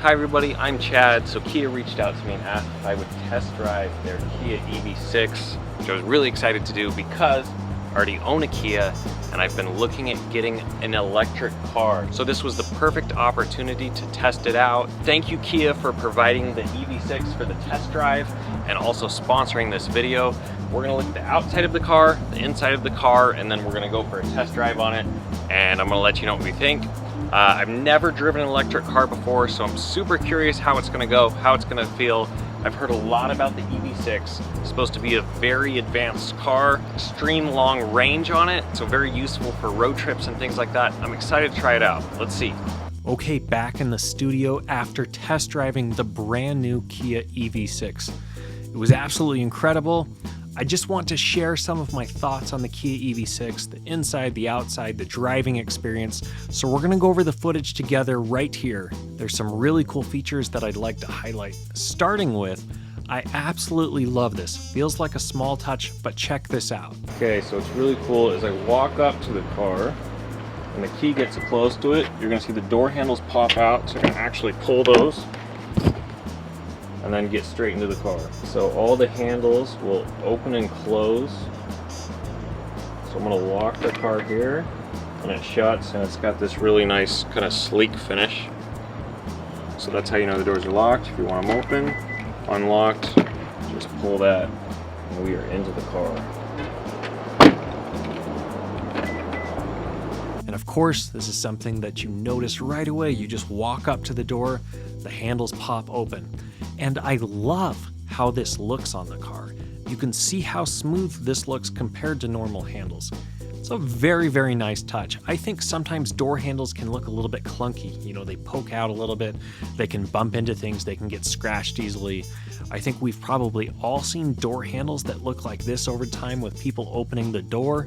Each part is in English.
Hi everybody, I'm Chad. So Kia reached out to me and asked if I would test drive their Kia EV6, which I was really excited to do because I already own a Kia and I've been looking at getting an electric car. So this was the perfect opportunity to test it out. Thank you Kia for providing the EV6 for the test drive and also sponsoring this video. We're gonna look at the outside of the car, the inside of the car, and then we're gonna go for a test drive on it. And I'm gonna let you know what we think. I've never driven an electric car before, so I'm super curious how it's gonna go, how it's gonna feel. I've heard a lot about the EV6. It's supposed to be a very advanced car, extreme long range on it, so very useful for road trips and things like that. I'm excited to try it out. Let's see. Okay, back in the studio after test driving the brand new Kia EV6. It was absolutely incredible. I just want to share some of my thoughts on the Kia EV6, the inside, the outside, the driving experience. So we're gonna go over the footage together right here. There's some really cool features that I'd like to highlight. Starting with, I absolutely love this. Feels like a small touch, but check this out. Okay, so it's really cool as I walk up to the car and the key gets close to it, you're gonna see the door handles pop out, so I can actually pull those and then get straight into the car. So all the handles will open and close. So I'm gonna lock the car here and it shuts, and it's got this really nice kind of sleek finish. So that's how you know the doors are locked. If you want them open, unlocked, just pull that and we are into the car. And of course, this is something that you notice right away. You just walk up to the door, the handles pop open. And I love how this looks on the car. You can see how smooth this looks compared to normal handles. It's a very, very nice touch. I think sometimes door handles can look a little bit clunky. You know, they poke out a little bit, they can bump into things, they can get scratched easily. I think we've probably all seen door handles that look like this over time with people opening the door.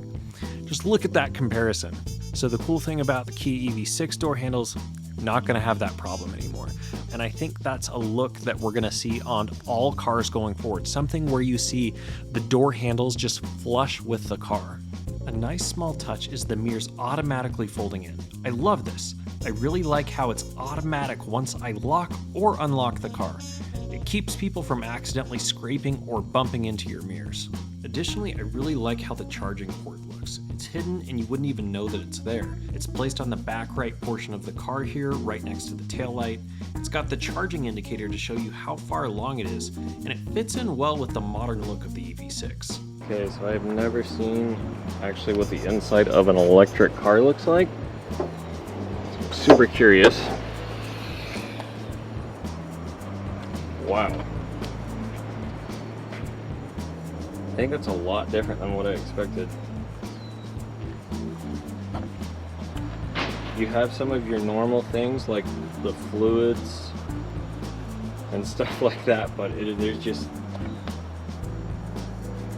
Just look at that comparison. So the cool thing about the Kia EV6 door handles, not gonna have that problem anymore. And I think that's a look that we're gonna see on all cars going forward. Something where you see the door handles just flush with the car. A nice small touch is the mirrors automatically folding in. I love this. I really like how it's automatic once I lock or unlock the car. It keeps people from accidentally scraping or bumping into your mirrors. Additionally, I really like how the charging port looks. It's hidden and you wouldn't even know that it's there. It's placed on the back right portion of the car here, right next to the taillight. It's got the charging indicator to show you how far along it is, and it fits in well with the modern look of the EV6. Okay, so I've never seen actually what the inside of an electric car looks like. I'm super curious. Wow. I think it's a lot different than what I expected. You have some of your normal things like the fluids and stuff like that, but there's just,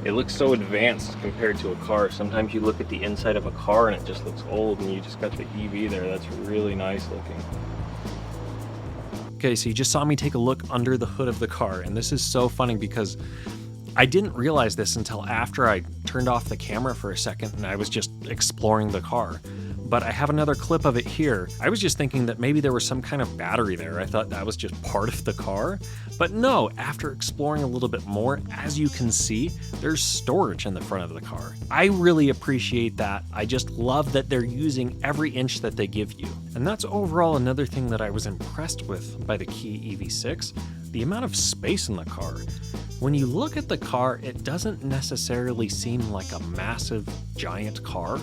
it looks so advanced compared to a car. Sometimes you look at the inside of a car and it just looks old, and you just got the EV there. That's really nice looking. Okay, so you just saw me take a look under the hood of the car, and this is so funny because I didn't realize this until after I turned off the camera for a second and I was just exploring the car. But I have another clip of it here. I was just thinking that maybe there was some kind of battery there. I thought that was just part of the car. But no, after exploring a little bit more, as you can see, there's storage in the front of the car. I really appreciate that. I just love that they're using every inch that they give you. And that's overall another thing that I was impressed with by the Kia EV6, the amount of space in the car. When you look at the car, it doesn't necessarily seem like a massive, giant car,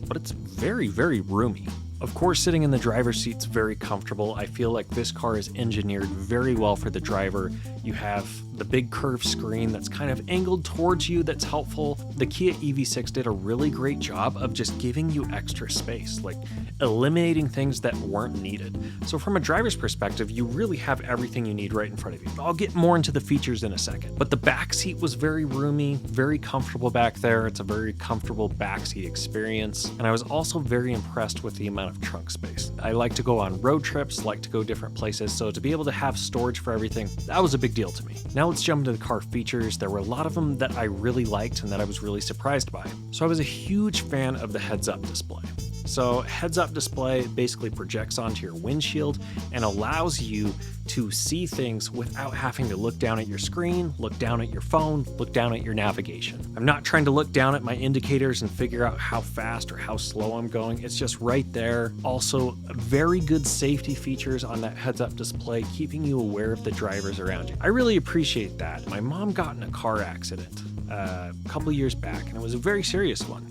but it's very, very roomy. Of course, sitting in the driver's seat's very comfortable. I feel like this car is engineered very well for the driver. You have the big curved screen that's kind of angled towards you that's helpful. The Kia EV6 did a really great job of just giving you extra space, like eliminating things that weren't needed. So from a driver's perspective, you really have everything you need right in front of you. I'll get more into the features in a second. But the back seat was very roomy, very comfortable back there. It's a very comfortable backseat experience. And I was also very impressed with the amount of trunk space. I like to go on road trips, like to go different places, so to be able to have storage for everything, that was a big deal to me. Now let's jump into the car features. There were a lot of them that I really liked and that I was really surprised by. So I was a huge fan of the heads-up display. So heads-up display basically projects onto your windshield and allows you to see things without having to look down at your screen, look down at your phone, look down at your navigation. I'm not trying to look down at my indicators and figure out how fast or how slow I'm going. It's just right there. Also, very good safety features on that heads-up display, keeping you aware of the drivers around you. I really appreciate that. My mom got in a car accident a couple years back, and it was a very serious one.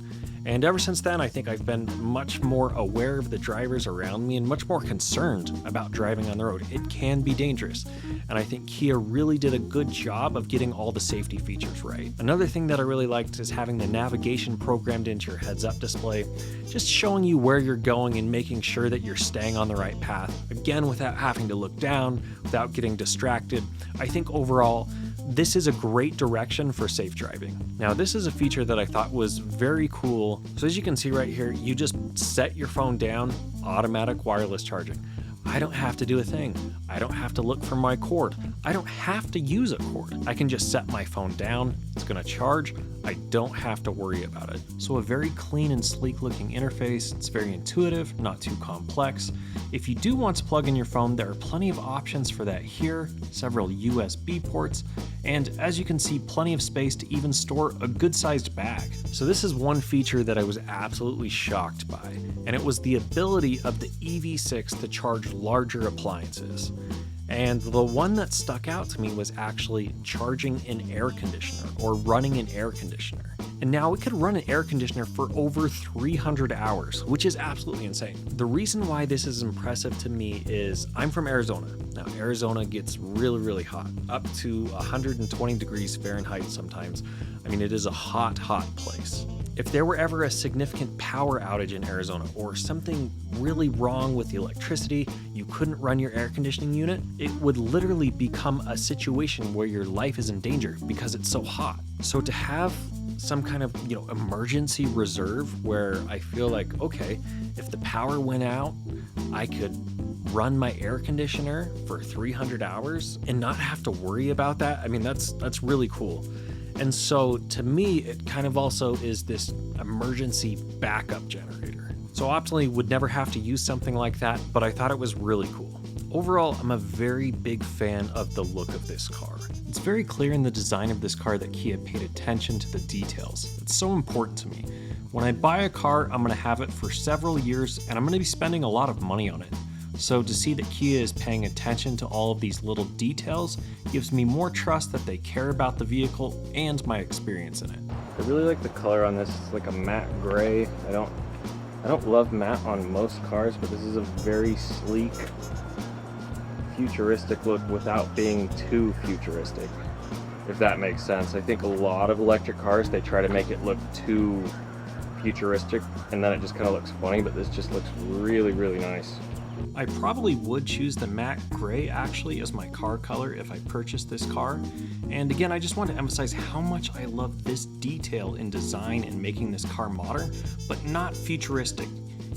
And ever since then, I think I've been much more aware of the drivers around me and much more concerned about driving on the road. It can be dangerous, and I think Kia really did a good job of getting all the safety features right. Another thing that I really liked is having the navigation programmed into your heads-up display, just showing you where you're going and making sure that you're staying on the right path. Again, without having to look down, without getting distracted. I think overall, this is a great direction for safe driving. Now, this is a feature that I thought was very cool. So as you can see right here, you just set your phone down, automatic wireless charging. I don't have to do a thing. I don't have to look for my cord. I don't have to use a cord. I can just set my phone down. It's gonna charge. I don't have to worry about it. So a very clean and sleek looking interface. It's very intuitive, not too complex. If you do want to plug in your phone, there are plenty of options for that here, several USB ports, and as you can see, plenty of space to even store a good sized bag. So this is one feature that I was absolutely shocked by, and it was the ability of the EV6 to charge larger appliances. And the one that stuck out to me was actually charging an air conditioner or running an air conditioner. And now it could run an air conditioner for over 300 hours, which is absolutely insane. The reason why this is impressive to me is I'm from Arizona. Now, Arizona gets really, really hot, up to 120 degrees Fahrenheit sometimes. I mean, it is a hot, hot place. If there were ever a significant power outage in Arizona or something really wrong with the electricity, you couldn't run your air conditioning unit, it would literally become a situation where your life is in danger because it's so hot. So to have some kind of, emergency reserve where I feel like, okay, if the power went out, I could run my air conditioner for 300 hours and not have to worry about that. I mean, that's really cool. And so to me, it kind of also is this emergency backup generator. So optimally would never have to use something like that, but I thought it was really cool. Overall, I'm a very big fan of the look of this car. It's very clear in the design of this car that Kia paid attention to the details. It's so important to me. When I buy a car, I'm gonna have it for several years and I'm gonna be spending a lot of money on it. So to see that Kia is paying attention to all of these little details gives me more trust that they care about the vehicle and my experience in it. I really like the color on this. It's like a matte gray. I don't love matte on most cars, but this is a very sleek, futuristic look without being too futuristic, if that makes sense. I think a lot of electric cars, they try to make it look too futuristic and then it just kind of looks funny, but this just looks really, really nice. I probably would choose the matte gray actually as my car color if I purchased this car. And again, I just want to emphasize how much I love this detail in design and making this car modern, but not futuristic.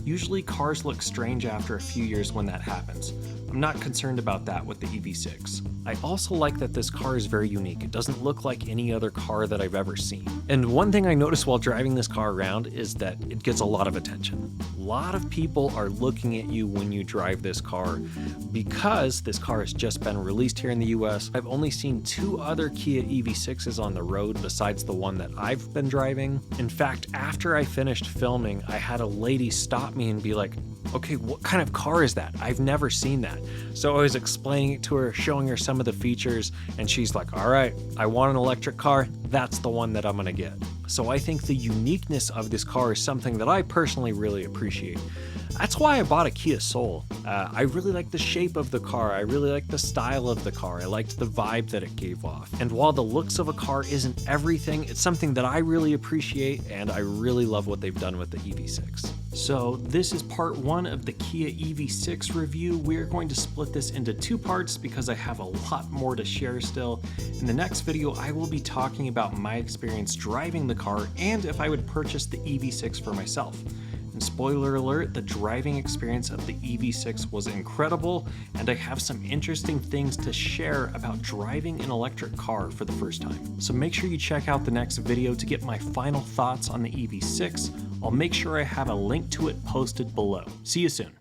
Usually cars look strange after a few years when that happens. I'm not concerned about that with the EV6. I also like that this car is very unique. It doesn't look like any other car that I've ever seen. And one thing I noticed while driving this car around is that it gets a lot of attention. A lot of people are looking at you when you drive this car because this car has just been released here in the US. I've only seen 2 other Kia EV6s on the road besides the one that I've been driving. In fact, after I finished filming, I had a lady stop me and be like, okay, what kind of car is that? I've never seen that. So I was explaining it to her, showing her some of the features, and she's like, all right, I want an electric car. That's the one that I'm gonna get. So I think the uniqueness of this car is something that I personally really appreciate. That's why I bought a Kia Soul. I really like the shape of the car. I really like the style of the car. I liked the vibe that it gave off. And while the looks of a car isn't everything, it's something that I really appreciate, and I really love what they've done with the EV6. So this is part 1 of the Kia EV6 review. We're going to split this into 2 parts because I have a lot more to share still. In the next video, I will be talking about my experience driving the car and if I would purchase the EV6 for myself. And spoiler alert, the driving experience of the EV6 was incredible, and I have some interesting things to share about driving an electric car for the first time. So make sure you check out the next video to get my final thoughts on the EV6. I'll make sure I have a link to it posted below. See you soon.